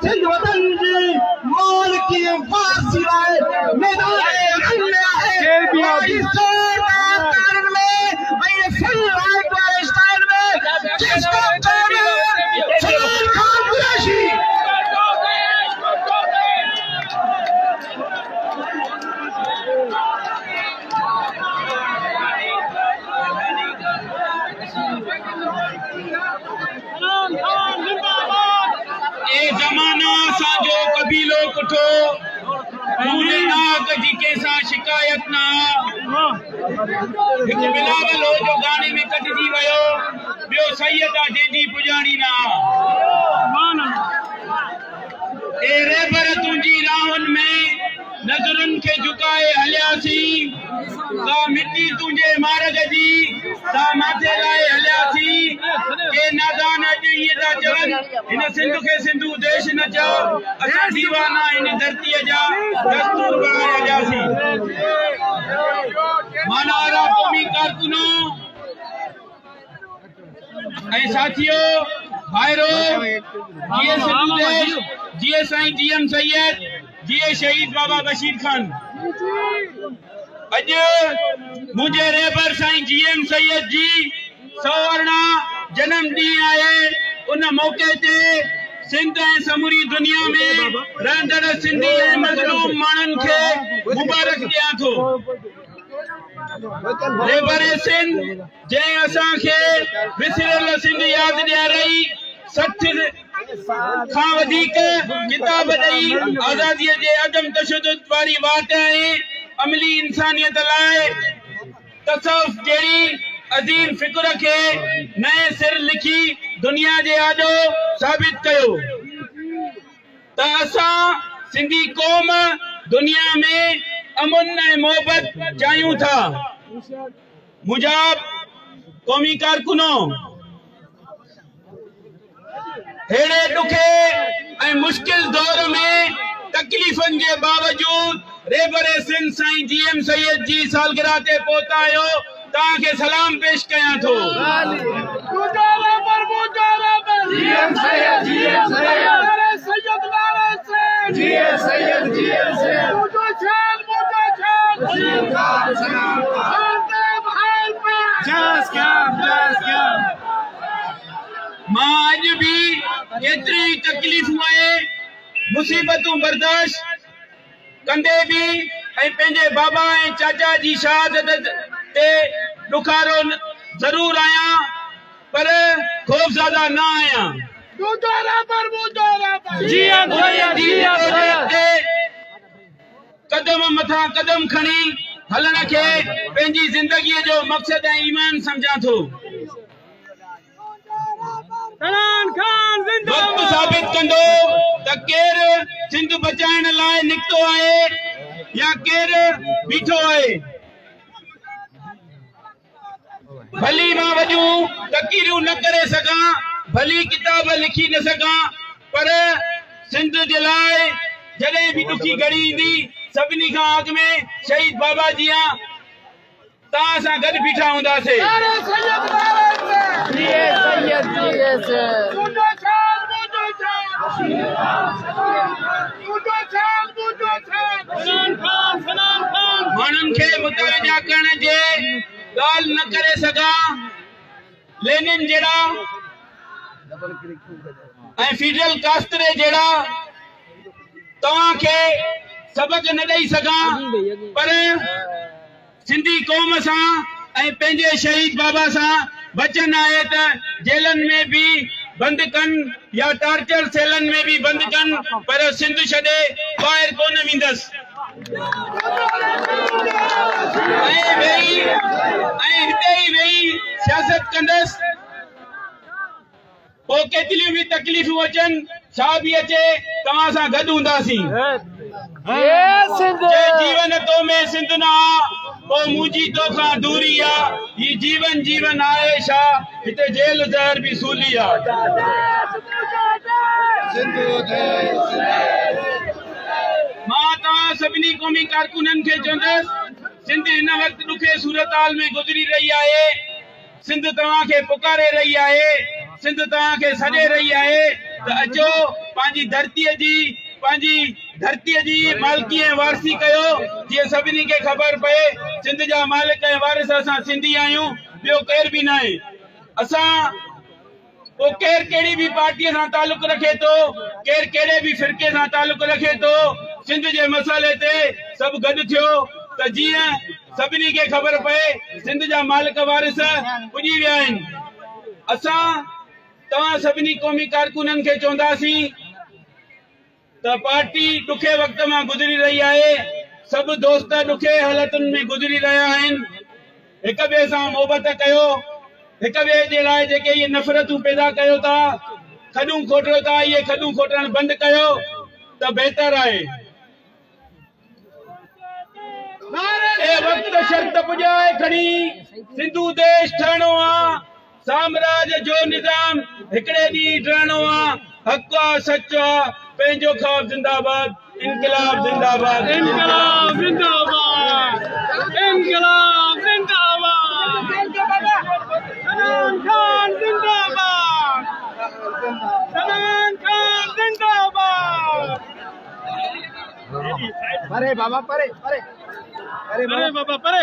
सिंध वतन जी माल की फांसी लाए मैदान जंग में आहे भाई जोरदार तारन में भाई फुल लाइट वाले स्टाइल में जिसको सलमान खान कुरैशी जमाना साजो कबीलो कुठो भूलेनाथ जी कैसा शिकायत ना एक बिलावल हो जो गाने में कटजी वयो बियो सैयदा जंहिंजी पुजाणी ना ए रेबर तुंहिंजी राहुनि में नज़रुनि खे झुकाए हलियासी सा मिटी तुंहिंजे मार्ग जी सा माथे लाइ हलियासी के नादान अॼु इएं था चवनि हिन सिंध खे सिंधू देश न चओ असां दीवाना हिन धरतीअ जा दस्तूर बणाए हलियासीं मानारा क़ौमी कारकुनो ऐं साथियो भाइरो जीए सिंधू देश जीए साईं जीएम सैयद जीए शहीद बाबा बशीर खान अॼु मुंहिंजे रेबर साईं जीएम सैयद जी 118 जनम ॾींहुं आहे उन मौक़े ते सिंध ऐं समूरी दुनिया में रहंदड़ सिंधी ऐं मज़लूम माण्हुनि खे मुबारक ॾियां थो रेबर सिंध जंहिं असांखे विसरियल सिंध यादि ॾियारई 60 खां वधीक किताब ॾेई आज़ादीअ जे अदम तशद्दुद वारी वाट ऐं अमली इंसानियत लाइ तसव्वुफ़ जहिड़ी अज़ीम फिक्र खे नए सिर लिखी दुनिया जे आॾो साबित कयो त असां सिंधी क़ौम दुनिया में अमन ऐं मोहबत चाहियूं था मुंहिंजा क़ौमी कारकुनो हेड़े ॾुखे ऐं मुश्किल दौर में तकलीफ़ुनि जे बावजूद रेबर सिंध साईं जीएम सैयद जी सालगिरह ते पहुता आहियो तव्हांखे सलाम पेश कयां थो मां अॼु बि केतिरी तकलीफ़ूं ऐं मुसीबतूं बर्दाश्त कंदे बि ऐं पंहिंजे बाबा ऐं चाचा जी शहादत ते ॾुखारो ज़रूर आहियां पर ख़ौफ़ज़दा न आहियां कदम मथां कदम खणी हलण खे पंहिंजी ज़िंदगीअ जो मक़सद ऐं ईमान सम्झां थो वक़्तु साबित कंदो त केरु सिंध बचाइण लाइ निकितो आहे या केरु बीठो आहे भली मां वॾियूं तक़रीरूं न करे सघां भली किताब लिखी न सघां पर सिंध जे लाइ जॾहिं बि ॾुखी घड़ी ईंदी सभिनी खां अॻु में शहीद बाबा जी तव्हां सां गॾु बीठा हूंदासीं माण्हुनि खे मुतवजा करण जे ॻाल्हि न करे सघां लेनिन जहिड़ा ऐं फिडल कास्त्रे जहिड़ा तव्हांखे सबक न ॾेई सघां पर सिंधी क़ौम सां ऐं पंहिंजे शहीद बाबा सां वचन आहे त जेलनि में बि बंद कनि या टार्चर सेलनि में बि बंद कनि पर सिंध छॾे ॿाहिरि कोन वेंदसि हिते ई वेही सियासत कंदसि पोइ केतिरियूं बि तकलीफ़ूं अचनि छा बि अचे तव्हां सां गॾु हूंदासीं जीवन तो में सिंध न ओ मुझी तो खां दूरी आ ये जीवन जीवन आए शा हिते जेल ज़हर भी सूली आ मां तव्हां सभिनी क़ौमी कारकुननि खे चवंदसि सिंध हिन वक़्तु ॾुखे सूरताल में गुज़री रही आहे सिंध तव्हांखे पुकारे रही आहे सिंध तव्हांखे सॾे रही आहे त अचो पंहिंजी धरतीअ जी मालिकी ऐं वारसी कयो जीअं सभिनी खे ख़बर पए सिंध जा मालिक ऐं वारिस असां सिंधी आहियूं, ॿियो केर बि न आहे। असां पोइ केर कहिड़ी बि पार्टीअ सां तालुक रखे थो, केर कहिड़े बि फिरके सां तालुक रखे थो, सिंध जे मसइले ते सभु गॾु थियो त जीअं सभिनी खे ख़बर पए सिंध जा मालिक वारिस पुॼी विया आहिनि। असां तव्हां सभिनी क़ौमी कारकुननि खे चवंदासीं त पार्टी ॾुखे वक़्त मां गुज़री रही आहे, सभु दोस्त ॾुखे हालतुनि में गुज़री रहिया आहिनि। हिक ॿिए सां मोहबत कयो, हिक ॿिए जे लाइ जेके इहे नफ़रतूं पैदा कयो था, खॾूं खोटो था, इहे खॾूं खोटण बंदि कयो त बहितर आहे। वक़्त शर्त पुॼाए खणी सिंधू देश ठहिणो आहे, साम्राज्य जो निज़ाम हिकिड़े ॾींहुं ठहिणो आहे। हक़ आहे, सच आहे, पंहिंजो ख़ौफ़ जिंदाबाद, इनकलाब जिंदाबाद, इनकलाब जिंदाबाद, इनकलाब जिंदाबाद, सलमान खान जिंदाबाद, सलमान खान जिंदाबाद। परे बाबा परे परे अरे बाबा परे